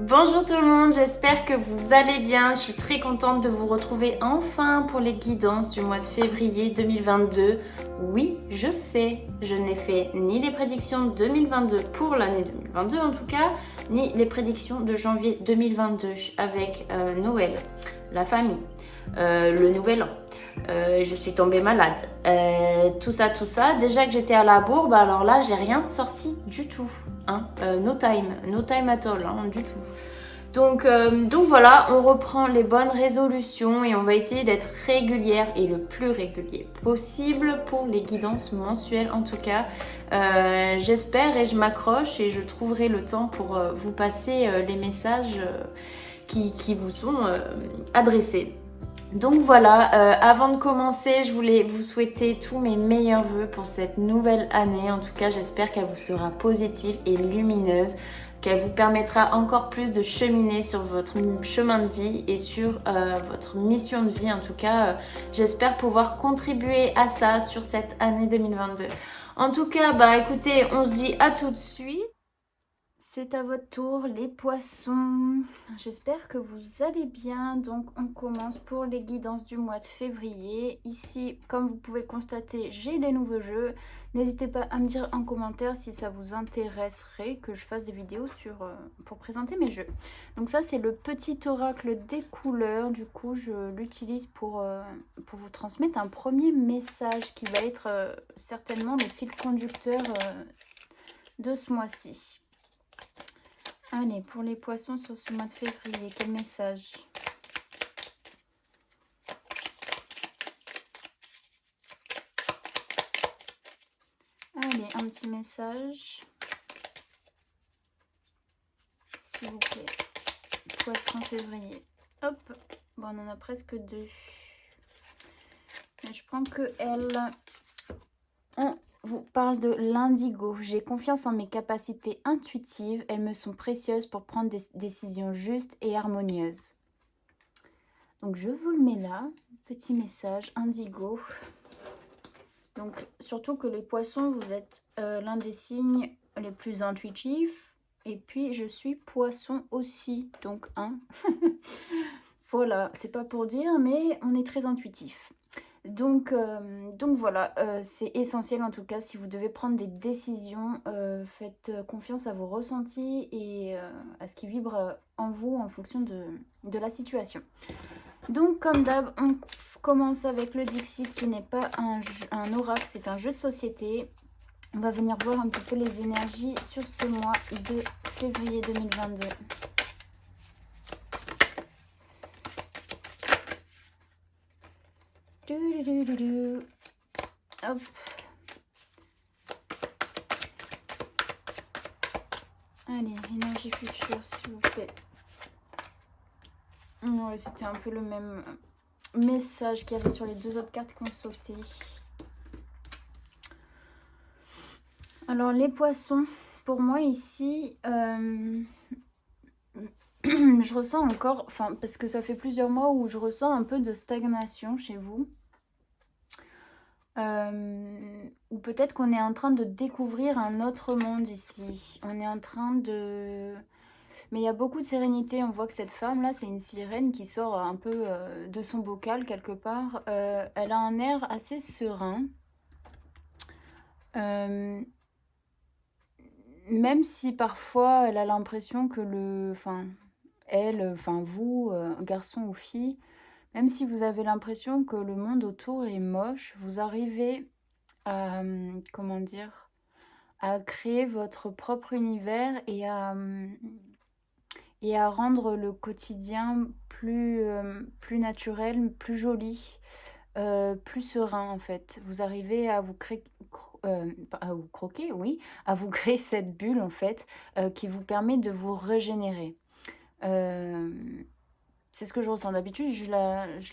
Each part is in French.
Bonjour tout le monde, j'espère que vous allez bien. Je suis très contente de vous retrouver enfin pour les guidances du mois de février 2022. Oui, je sais, je n'ai fait ni les prédictions 2022 pour l'année 2022 en tout cas, ni les prédictions de janvier 2022 avec Noël, la famille, le nouvel an. Je suis tombée malade. Tout ça. Déjà que j'étais à la bourre, alors là, j'ai rien sorti du tout. Hein. No time at all, hein, du tout. Donc voilà, on reprend les bonnes résolutions et on va essayer d'être régulière et le plus régulier possible pour les guidances mensuelles en tout cas. J'espère et je m'accroche et je trouverai le temps pour vous passer les messages qui vous sont adressés. Donc voilà, avant de commencer, je voulais vous souhaiter tous mes meilleurs vœux pour cette nouvelle année. En tout cas, j'espère qu'elle vous sera positive et lumineuse, qu'elle vous permettra encore plus de cheminer sur votre chemin de vie et sur votre mission de vie. En tout cas, j'espère pouvoir contribuer à ça sur cette année 2022. En tout cas, écoutez, on se dit à tout de suite. C'est à votre tour, les poissons. J'espère que vous allez bien. Donc, on commence pour les guidances du mois de février. Ici, comme vous pouvez le constater, j'ai des nouveaux jeux. N'hésitez pas à me dire en commentaire si ça vous intéresserait que je fasse des vidéos pour présenter mes jeux. Donc ça, c'est le petit oracle des couleurs. Du coup, je l'utilise pour vous transmettre un premier message qui va être certainement le fil conducteur de ce mois-ci. Allez, pour les poissons sur ce mois de février, quel message? Allez, un petit message. S'il vous plaît. Poisson février. Hop. Bon, on en a presque deux. Mais je prends que elle. On vous parle de l'indigo. J'ai confiance en mes capacités intuitives. Elles me sont précieuses pour prendre des décisions justes et harmonieuses. Donc, je vous le mets là. Petit message, indigo. Donc, surtout que les poissons, vous êtes l'un des signes les plus intuitifs. Et puis, je suis poisson aussi. Donc, voilà, c'est pas pour dire, mais on est très intuitif. Donc voilà, c'est essentiel en tout cas. Si vous devez prendre des décisions, faites confiance à vos ressentis et à ce qui vibre en vous en fonction de la situation. Donc comme d'hab, on commence avec le Dixit qui n'est pas un oracle, c'est un jeu de société. On va venir voir un petit peu les énergies sur ce mois de février 2022. Hop. Allez, énergie future s'il vous plaît. Ouais, c'était un peu le même message qu'il y avait sur les deux autres cartes qu'on sautait. Alors les poissons, pour moi ici, je ressens encore, parce que ça fait plusieurs mois où je ressens un peu de stagnation chez vous. Ou peut-être qu'on est en train de découvrir un autre monde ici. On est en train de... Mais il y a beaucoup de sérénité. On voit que cette femme-là, c'est une sirène qui sort un peu de son bocal quelque part. Elle a un air assez serein. Même si parfois elle a l'impression que vous, garçon ou fille, même si vous avez l'impression que le monde autour est moche, vous arrivez à, comment dire, à créer votre propre univers et à rendre le quotidien plus naturel, plus joli, plus serein en fait. Vous arrivez à vous créer, à vous croquer, oui, à vous créer cette bulle en fait qui vous permet de vous régénérer. C'est ce que je ressens. D'habitude, je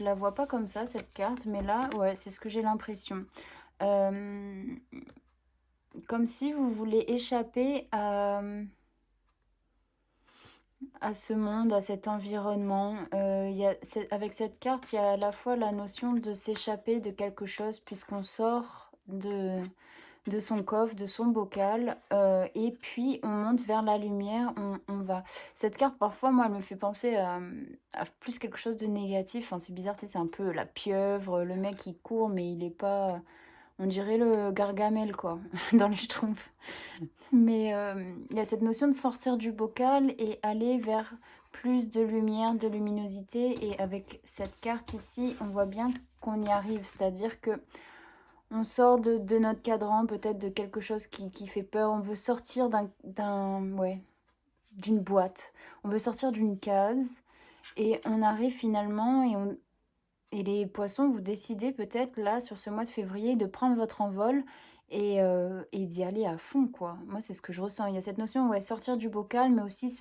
la vois pas comme ça, cette carte, mais là, ouais, c'est ce que j'ai l'impression. Comme si vous voulez échapper à ce monde, à cet environnement. Avec cette carte, il y a à la fois la notion de s'échapper de quelque chose, puisqu'on sort de son coffre, de son bocal, et puis on monte vers la lumière, on va. Cette carte, parfois, moi, elle me fait penser à plus quelque chose de négatif. Enfin, c'est bizarre, tu sais, c'est un peu la pieuvre, le mec qui court, mais il est pas. On dirait le Gargamel, quoi, dans les Schtroumpfs. Mais il y a cette notion de sortir du bocal et aller vers plus de lumière, de luminosité. Et avec cette carte ici, on voit bien qu'on y arrive. C'est-à-dire que on sort de notre cadran, peut-être de quelque chose qui fait peur. On veut sortir d'une boîte. On veut sortir d'une case. Et on arrive finalement et les poissons, vous décidez peut-être là, sur ce mois de février, de prendre votre envol et d'y aller à fond, quoi. Moi, c'est ce que je ressens. Il y a cette notion, ouais, sortir du bocal, mais aussi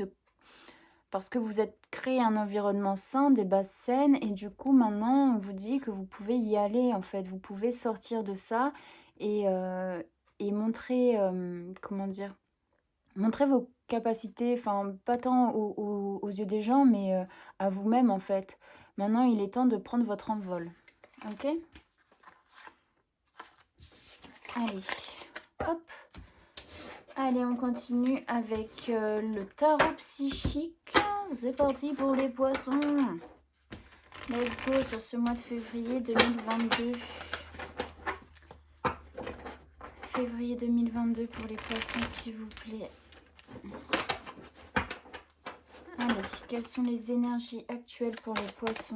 parce que vous êtes créé un environnement sain, des bases saines, et du coup, maintenant, on vous dit que vous pouvez y aller, en fait. Vous pouvez sortir de ça et, et montrer, comment dire, montrer vos capacités, enfin, pas tant aux yeux des gens, mais à vous-même, en fait. Maintenant, il est temps de prendre votre envol. Ok? Allez, hop. Allez, on continue avec le tarot psychique. C'est parti pour les poissons. Let's go sur ce mois de février 2022. Février 2022 pour les poissons, s'il vous plaît. Allez, quelles sont les énergies actuelles pour les poissons?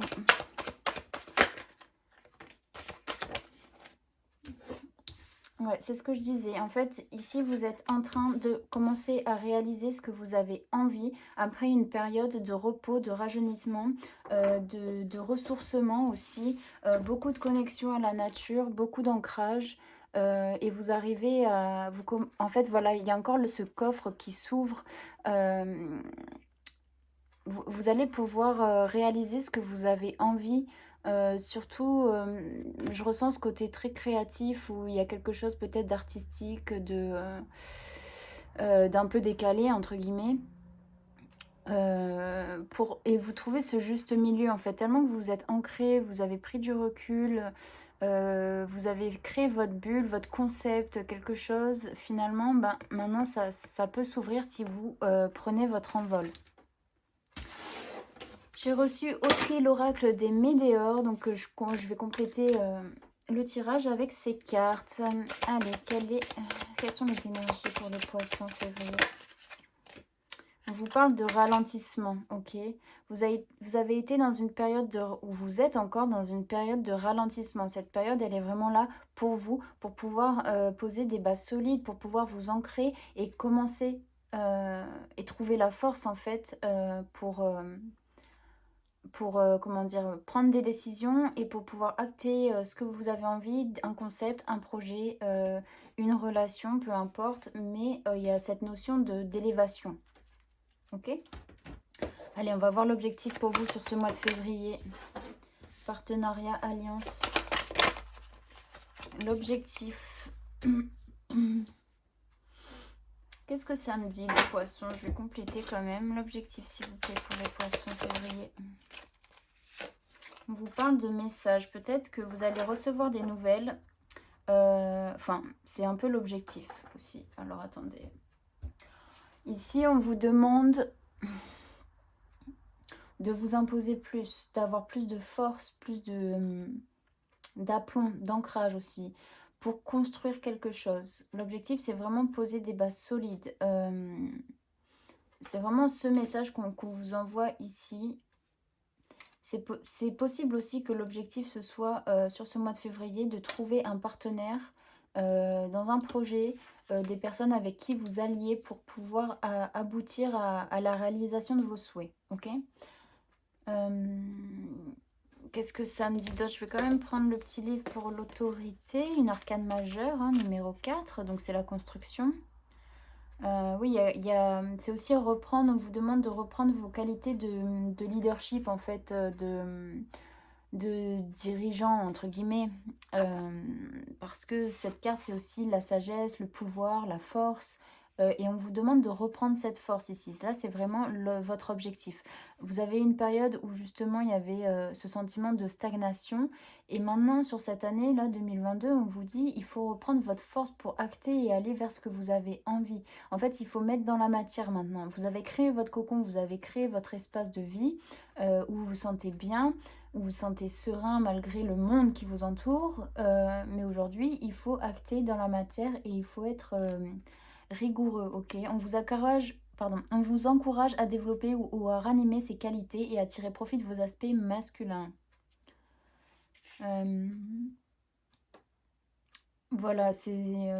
Ouais, c'est ce que je disais. En fait, ici, vous êtes en train de commencer à réaliser ce que vous avez envie après une période de repos, de rajeunissement, de ressourcement aussi, beaucoup de connexion à la nature, beaucoup d'ancrage. Et vous arrivez à... en fait, voilà, il y a encore ce coffre qui s'ouvre. Vous allez pouvoir réaliser ce que vous avez envie. Surtout, je ressens ce côté très créatif où il y a quelque chose peut-être d'artistique, d'un peu décalé, entre guillemets. Et vous trouvez ce juste milieu, en fait, tellement que vous êtes ancré, vous avez pris du recul, vous avez créé votre bulle, votre concept, quelque chose. Finalement, ben, maintenant, ça peut s'ouvrir si vous prenez votre envol. J'ai reçu aussi l'oracle des Médéors, donc je vais compléter le tirage avec ces cartes. Allez, quelles sont les énergies pour les poissons février? On vous parle de ralentissement, ok? Vous avez été dans une période où vous êtes encore dans une période de ralentissement. Cette période, elle est vraiment là pour vous, pour pouvoir poser des bases solides, pour pouvoir vous ancrer et commencer et trouver la force en fait pour comment dire, prendre des décisions et pour pouvoir acter ce que vous avez envie, un concept, un projet, une relation, peu importe, mais il y a cette notion d'élévation. Ok? Allez, on va voir l'objectif pour vous sur ce mois de février. Partenariat, alliance. L'objectif. Qu'est-ce que ça me dit, les poissons? Je vais compléter quand même l'objectif, s'il vous plaît, pour les poissons février. On vous parle de messages. Peut-être que vous allez recevoir des nouvelles. Enfin, c'est un peu l'objectif aussi. Alors, attendez. Ici, on vous demande de vous imposer plus, d'avoir plus de force, plus d'aplomb, d'ancrage aussi, pour construire quelque chose. L'objectif, c'est vraiment poser des bases solides. C'est vraiment ce message qu'on vous envoie ici. C'est possible aussi que l'objectif, ce soit, sur ce mois de février, de trouver un partenaire dans un projet, des personnes avec qui vous alliez pour pouvoir aboutir à la réalisation de vos souhaits. Ok? Qu'est-ce que ça me dit d'autre? Je vais quand même prendre le petit livre pour l'autorité, une arcane majeure, hein, numéro 4, donc c'est la construction. Oui, c'est aussi reprendre, on vous demande de reprendre vos qualités de leadership, en fait, de dirigeant, entre guillemets, parce que cette carte, c'est aussi la sagesse, le pouvoir, la force, et on vous demande de reprendre cette force ici. Là, c'est vraiment votre objectif. Vous avez une période où justement il y avait ce sentiment de stagnation. Et maintenant, sur cette année, là, 2022, on vous dit, il faut reprendre votre force pour acter et aller vers ce que vous avez envie. En fait, il faut mettre dans la matière maintenant. Vous avez créé votre cocon, vous avez créé votre espace de vie où vous vous sentez bien, où vous vous sentez serein malgré le monde qui vous entoure. Mais aujourd'hui, il faut acter dans la matière et il faut être rigoureux, ok? On vous encourage à développer ou à ranimer ses qualités et à tirer profit de vos aspects masculins. Euh, voilà, c'est...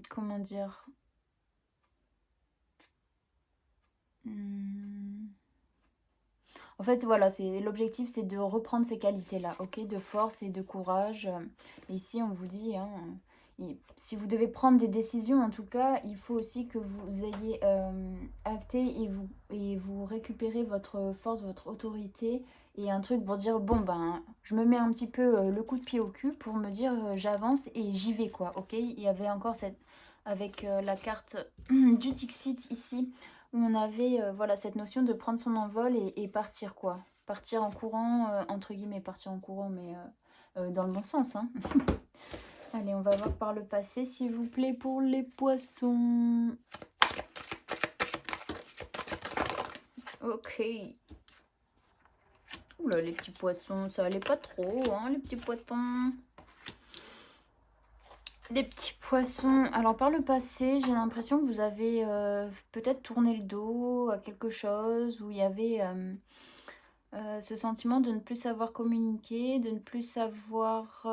comment dire? En fait, voilà, l'objectif, c'est de reprendre ces qualités-là, ok? De force et de courage. Et ici, on vous dit, hein, si vous devez prendre des décisions, en tout cas, il faut aussi que vous ayez acté et vous récupérez votre force, votre autorité et un truc pour dire, bon, ben, je me mets un petit peu le coup de pied au cul pour me dire, j'avance et j'y vais, quoi, ok? Il y avait encore avec la carte du Dixit ici, où on avait voilà, cette notion de prendre son envol et partir, quoi. Partir en courant, entre guillemets, partir en courant, mais dans le bon sens, hein. Allez, on va voir par le passé, s'il vous plaît, pour les poissons. Ok. Oula, les petits poissons, ça allait pas trop, hein, les petits poissons. Les petits poissons. Alors, par le passé, j'ai l'impression que vous avez peut-être tourné le dos à quelque chose, où il y avait ce sentiment de ne plus savoir communiquer, de ne plus savoir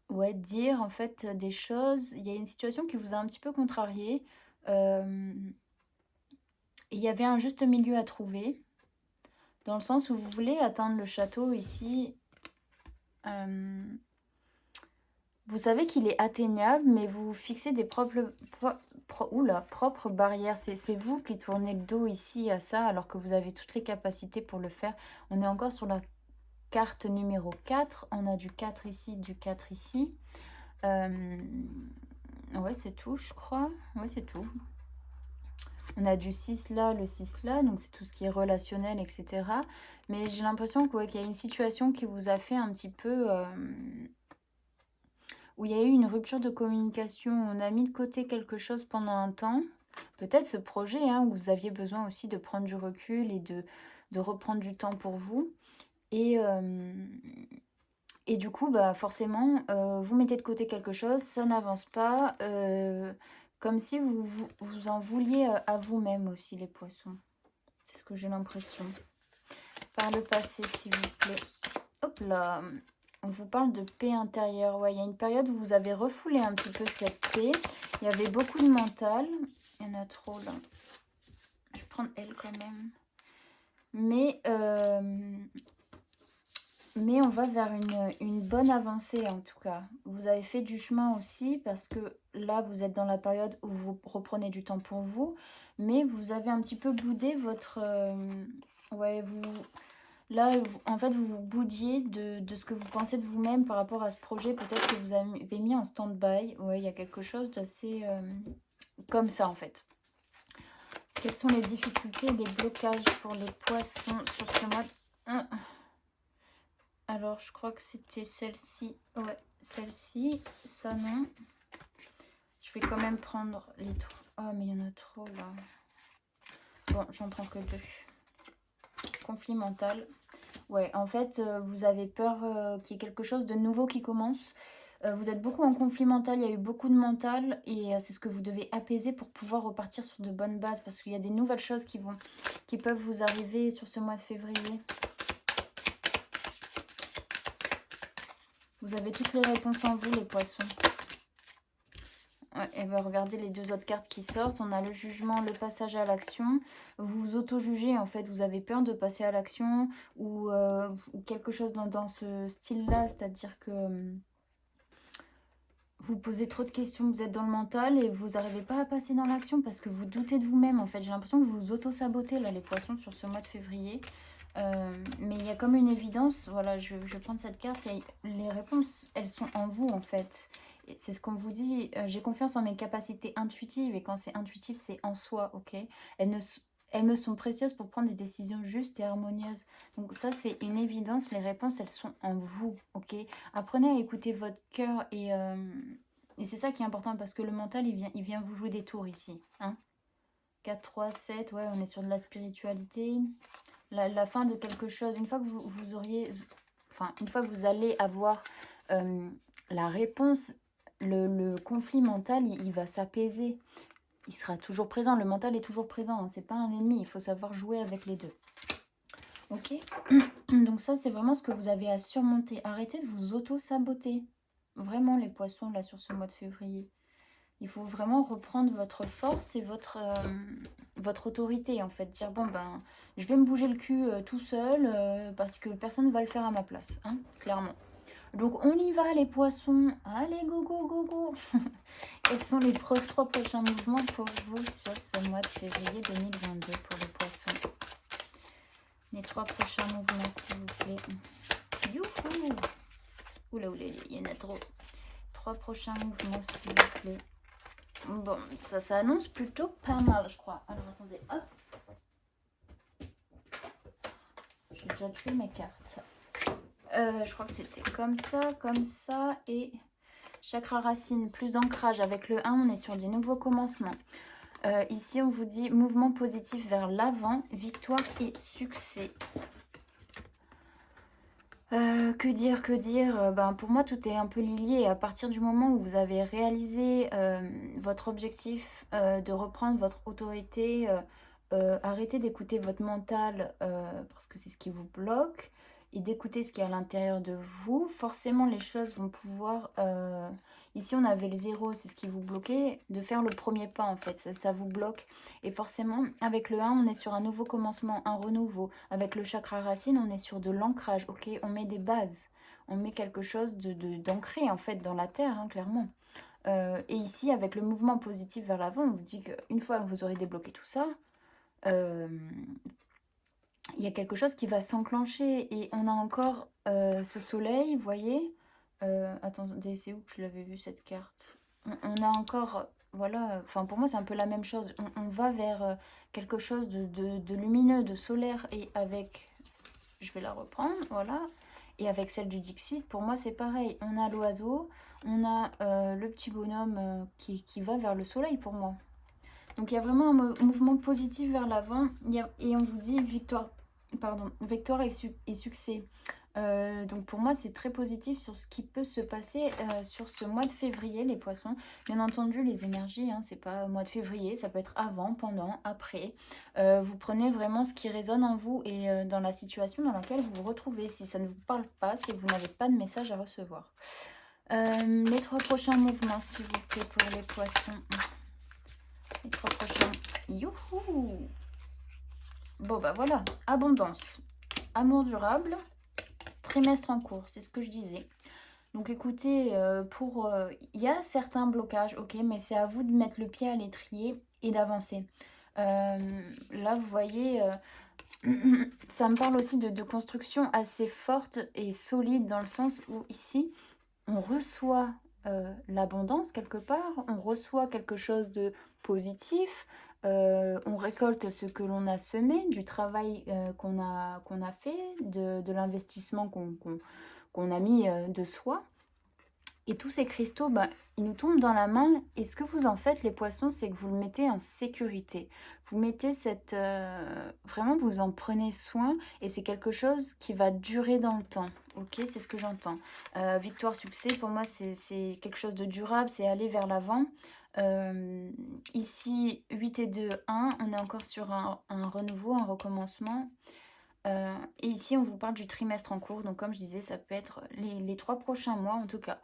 ouais, dire en fait des choses. Il y a une situation qui vous a un petit peu contrarié. Et il y avait un juste milieu à trouver, dans le sens où vous voulez atteindre le château ici. Vous savez qu'il est atteignable, mais vous fixez des propres barrières. C'est vous qui tournez le dos ici à ça, alors que vous avez toutes les capacités pour le faire. On est encore sur la carte numéro 4. On a du 4 ici, du 4 ici. Ouais, c'est tout, je crois. Ouais, c'est tout. On a du 6 là, le 6 là, donc c'est tout ce qui est relationnel, etc. Mais j'ai l'impression qu'il y a une situation qui vous a fait un petit peu... où il y a eu une rupture de communication. On a mis de côté quelque chose pendant un temps. Peut-être ce projet, hein, où vous aviez besoin aussi de prendre du recul et de reprendre du temps pour vous. Et du coup, bah, forcément, vous mettez de côté quelque chose, ça n'avance pas, comme si vous en vouliez à vous-même aussi, les poissons. C'est ce que j'ai l'impression. Par le passé, s'il vous plaît. Hop là. On vous parle de paix intérieure. Ouais, il y a une période où vous avez refoulé un petit peu cette paix. Il y avait beaucoup de mental. Il y en a trop là. Je vais prendre elle quand même. Mais on va vers une bonne avancée en tout cas. Vous avez fait du chemin aussi parce que là, vous êtes dans la période où vous reprenez du temps pour vous. Mais vous avez un petit peu boudé votre... ouais, là, en fait, vous vous boudiez de ce que vous pensez de vous-même par rapport à ce projet. Peut-être que vous avez mis en stand-by. Ouais, il y a quelque chose d'assez comme ça en fait. Quelles sont les difficultés et les blocages pour les poissons sur ce mois? Alors, je crois que c'était celle-ci. Ouais, celle-ci. Ça, non. Je vais quand même prendre les trois. Oh, mais il y en a trop, là. Bon, j'en prends que 2. Conflit mental. Ouais, en fait, vous avez peur qu'il y ait quelque chose de nouveau qui commence. Vous êtes beaucoup en conflit mental, il y a eu beaucoup de mental. Et c'est ce que vous devez apaiser pour pouvoir repartir sur de bonnes bases. Parce qu'il y a des nouvelles choses qui peuvent vous arriver sur ce mois de février. Vous avez toutes les réponses en vous, les poissons. Ouais, et bien regardez les 2 autres cartes qui sortent. On a le jugement, le passage à l'action. Vous vous auto-jugez, en fait. Vous avez peur de passer à l'action ou quelque chose dans ce style-là. C'est-à-dire que vous posez trop de questions, vous êtes dans le mental et vous n'arrivez pas à passer dans l'action parce que vous doutez de vous-même, en fait. J'ai l'impression que vous vous auto-sabotez, là, les poissons, sur ce mois de février. Mais il y a comme une évidence. Voilà, je vais prendre cette carte. Les réponses, elles sont en vous, en fait. C'est ce qu'on vous dit, j'ai confiance en mes capacités intuitives et quand c'est intuitif, c'est en soi, OK? Elles ne s elles me sont précieuses pour prendre des décisions justes et harmonieuses. Donc ça, c'est une évidence, les réponses, elles sont en vous, OK? Apprenez à écouter votre cœur et c'est ça qui est important parce que le mental, il vient vous jouer des tours ici, hein? 4 3 7 ouais, on est sur de la spiritualité, la fin de quelque chose. Une fois que vous auriez enfin, une fois que vous allez avoir, la réponse, le conflit mental, il va s'apaiser. Il sera toujours présent, le mental est toujours présent, hein, c'est pas un ennemi, il faut savoir jouer avec les 2. OK? Donc ça, c'est vraiment ce que vous avez à surmonter. Arrêtez de vous auto-saboter. Vraiment les poissons, là, sur ce mois de février. Il faut vraiment reprendre votre force et votre autorité, en fait. Dire, bon, ben, je vais me bouger le cul tout seul parce que personne ne va le faire à ma place, hein, clairement. Donc, on y va, les poissons. Allez, go, go, go, go. Quels sont les 3 prochains mouvements pour vous sur ce mois de février 2022 pour les poissons? Les 3 prochains mouvements, s'il vous plaît. Youhou! Oula, oula, il y en a trop. 3 prochains mouvements, s'il vous plaît. Bon, ça annonce plutôt pas mal, je crois. Alors, attendez, hop. J'ai déjà tué mes cartes. Je crois que c'était comme ça, et chakra racine, plus d'ancrage. Avec le 1, on est sur des nouveaux commencements. Ici, on vous dit mouvement positif vers l'avant, victoire et succès. Que dire? Ben, pour moi, tout est un peu lié. À partir du moment où vous avez réalisé votre objectif de reprendre votre autorité, arrêtez d'écouter votre mental parce que c'est ce qui vous bloque et d'écouter ce qui est à l'intérieur de vous. Forcément, les choses vont pouvoir... Ici, on avait le 0, c'est ce qui vous bloquait, de faire le premier pas en fait, ça vous bloque. Et forcément, avec le 1, on est sur un nouveau commencement, un renouveau. Avec le chakra racine, on est sur de l'ancrage, ok? On met des bases, on met quelque chose d'ancré en fait dans la terre, hein, clairement. Et ici, avec le mouvement positif vers l'avant, on vous dit qu'une fois que vous aurez débloqué tout ça, il y a quelque chose qui va s'enclencher. Et on a encore ce soleil, vous voyez? Attendez, c'est où que je l'avais vu cette carte? On a encore, voilà, enfin pour moi c'est un peu la même chose. On va vers quelque chose de lumineux, de solaire. Et avec, je vais la reprendre, voilà. Et avec celle du Dixit, pour moi c'est pareil. On a l'oiseau, on a le petit bonhomme qui va vers le soleil pour moi. Donc il y a vraiment un mouvement positif vers l'avant. Et on vous dit victoire, pardon, victoire et succès. Donc pour moi c'est très positif sur ce qui peut se passer sur ce mois de février, les poissons. Bien entendu, les énergies, hein, c'est pas mois de février, ça peut être avant, pendant, après. Vous prenez vraiment ce qui résonne en vous et dans la situation dans laquelle vous vous retrouvez. Si ça ne vous parle pas, c'est que vous n'avez pas de message à recevoir. Les 3 prochains mouvements, s'il vous plaît, pour les poissons. Les 3 prochains. Youhou! Bon bah voilà, abondance, amour durable, trimestre en cours, c'est ce que je disais. Donc écoutez, il y a certains blocages, ok, mais c'est à vous de mettre le pied à l'étrier et d'avancer. Là, vous voyez, ça me parle aussi de construction assez forte et solide dans le sens où ici, on reçoit l'abondance quelque part, on reçoit quelque chose de positif, on récolte ce que l'on a semé, du travail qu'on a fait, de l'investissement qu'on a mis de soi. Et tous ces cristaux, bah, ils nous tombent dans la main. Et ce que vous en faites, les poissons, c'est que vous le mettez en sécurité. Vous mettez cette... vraiment, vous en prenez soin. Et c'est quelque chose qui va durer dans le temps. Ok, c'est ce que j'entends. Victoire, succès, pour moi, c'est quelque chose de durable. C'est aller vers l'avant. Ici, 8 et 2, 1. On est encore sur un renouveau, un recommencement. Et ici, on vous parle du trimestre en cours. Donc, comme je disais, ça peut être les 3 prochains mois, en tout cas.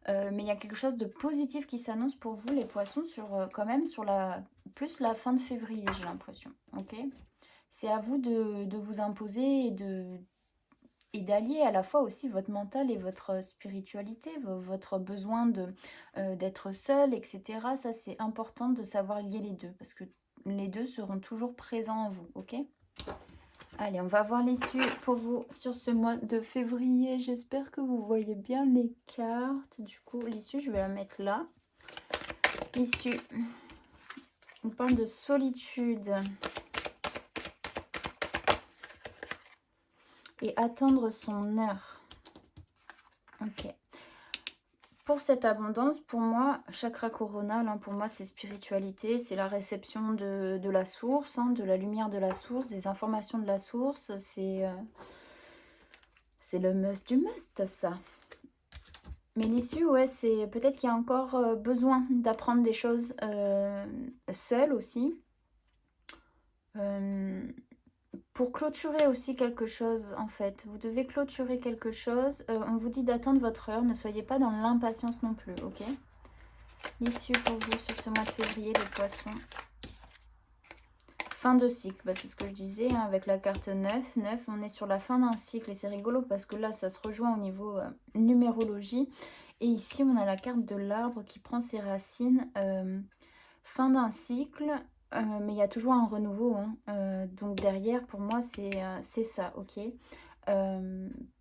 Mais il y a quelque chose de positif qui s'annonce pour vous, les poissons, quand même sur plus la fin de février, j'ai l'impression. Ok, c'est à vous de vous imposer et d'allier à la fois aussi votre mental et votre spiritualité, votre besoin d'être seul, etc. Ça, c'est important de savoir lier les deux parce que les deux seront toujours présents en vous. Ok. Allez, on va voir l'issue pour vous sur ce mois de février. J'espère que vous voyez bien les cartes. Du coup, l'issue, je vais la mettre là. L'issue, on parle de solitude. Et attendre son heure. Ok. Pour cette abondance, pour moi, chakra coronal, hein, pour moi, c'est spiritualité, c'est la réception de la source, hein, de la lumière de la source, des informations de la source. C'est le must du must, ça. Mais l'issue, ouais, c'est peut-être qu'il y a encore besoin d'apprendre des choses seul aussi. Pour clôturer aussi quelque chose, en fait. Vous devez clôturer quelque chose. On vous dit d'attendre votre heure. Ne soyez pas dans l'impatience non plus, ok? L'issue pour vous sur ce mois de février, les poissons. Fin de cycle, bah, c'est ce que je disais, hein, avec la carte 9. 9, on est sur la fin d'un cycle et c'est rigolo parce que là, ça se rejoint au niveau numérologie. Et ici, on a la carte de l'arbre qui prend ses racines. Fin d'un cycle, mais il y a toujours un renouveau. Hein. Donc derrière, pour moi, c'est ça, ok.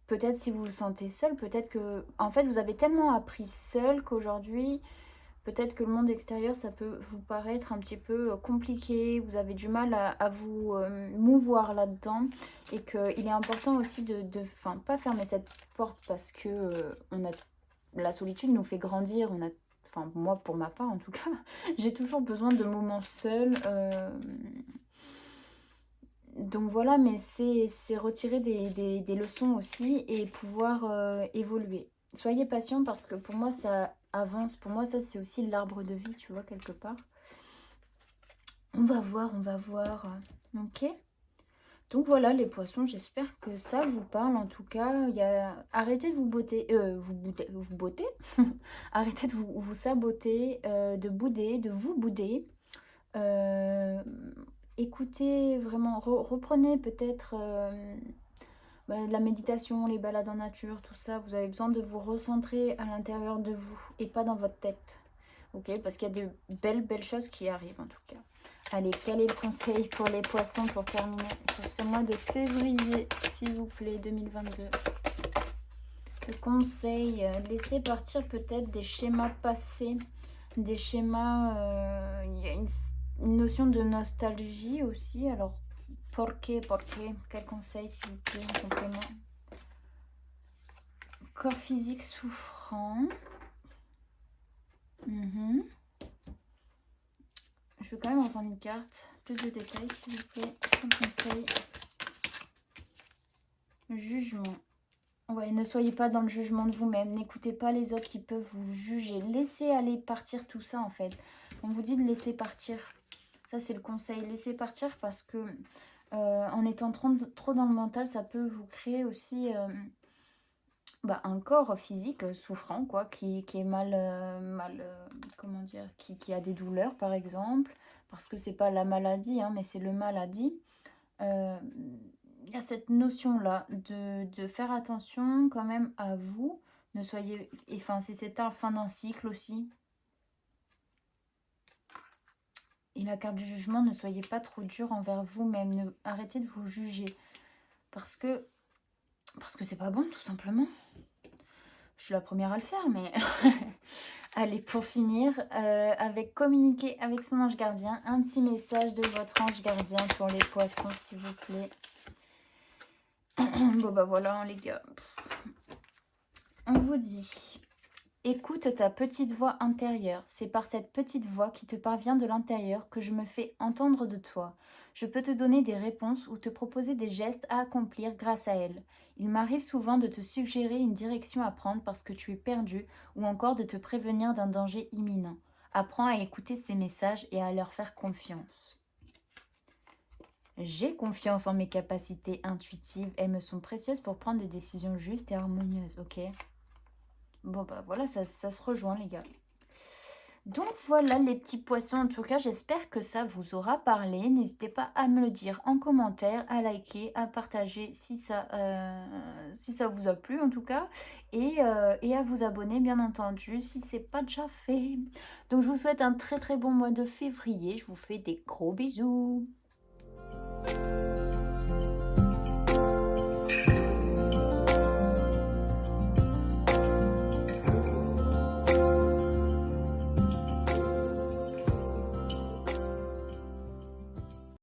Peut-être si vous vous sentez seul, peut-être que... En fait, vous avez tellement appris seul qu'aujourd'hui... Peut-être que le monde extérieur, ça peut vous paraître un petit peu compliqué, vous avez du mal à vous mouvoir là-dedans. Et qu'il est important aussi enfin, pas fermer cette porte parce que la solitude nous fait grandir. Enfin, moi, pour ma part en tout cas, j'ai toujours besoin de moments seuls. Donc voilà, mais c'est retirer des leçons aussi et pouvoir évoluer. Soyez patient parce que pour moi, ça avance. Pour moi, ça, c'est aussi l'arbre de vie, tu vois, quelque part. On va voir, on va voir. Ok. Donc voilà, les poissons, j'espère que ça vous parle. En tout cas, arrêtez de vous botter. Vous botter Arrêtez de vous saboter, de bouder, de vous bouder. Écoutez, vraiment, reprenez peut-être... la méditation, les balades en nature, tout ça, vous avez besoin de vous recentrer à l'intérieur de vous et pas dans votre tête. Ok, parce qu'il y a de belles choses qui arrivent en tout cas. Allez, quel est le conseil pour les poissons pour terminer sur ce mois de février, s'il vous plaît, 2022? Le conseil, laissez partir peut-être des schémas passés, des schémas... Il y a une notion de nostalgie aussi, alors... Porqué, quel conseil s'il vous plaît en complément? Corps physique souffrant. Je vais quand même reprendre une carte. Plus de détails s'il vous plaît. Quel conseil? Jugement. Ouais, ne soyez pas dans le jugement de vous-même. N'écoutez pas les autres qui peuvent vous juger. Laissez aller partir tout ça en fait. On vous dit de laisser partir. Ça c'est le conseil. Laissez partir parce que en étant trop dans le mental, ça peut vous créer aussi un corps physique souffrant, quoi, qui est comment dire, qui a des douleurs par exemple, parce que c'est pas la maladie, hein, mais c'est le maladie. Il y a cette notion-là de faire attention quand même à vous. Ne soyez... Enfin, c'est cette fin d'un cycle aussi. Et la carte du jugement, ne soyez pas trop dur envers vous-même. Arrêtez de vous juger. Parce que c'est pas bon, tout simplement. Je suis la première à le faire, mais... Allez, pour finir, avec communiquer avec son ange gardien, un petit message de votre ange gardien pour les poissons, s'il vous plaît. Bon, bah voilà, les gars. On vous dit... Écoute ta petite voix intérieure. C'est par cette petite voix qui te parvient de l'intérieur que je me fais entendre de toi. Je peux te donner des réponses ou te proposer des gestes à accomplir grâce à elle. Il m'arrive souvent de te suggérer une direction à prendre parce que tu es perdu ou encore de te prévenir d'un danger imminent. Apprends à écouter ces messages et à leur faire confiance. J'ai confiance en mes capacités intuitives. Elles me sont précieuses pour prendre des décisions justes et harmonieuses, ok ? Bon, bah voilà, ça se rejoint, les gars. Donc, voilà, les petits poissons. En tout cas, j'espère que ça vous aura parlé. N'hésitez pas à me le dire en commentaire, à liker, à partager si ça vous a plu, en tout cas. Et à vous abonner, bien entendu, si ce n'est pas déjà fait. Donc, je vous souhaite un très, très bon mois de février. Je vous fais des gros bisous.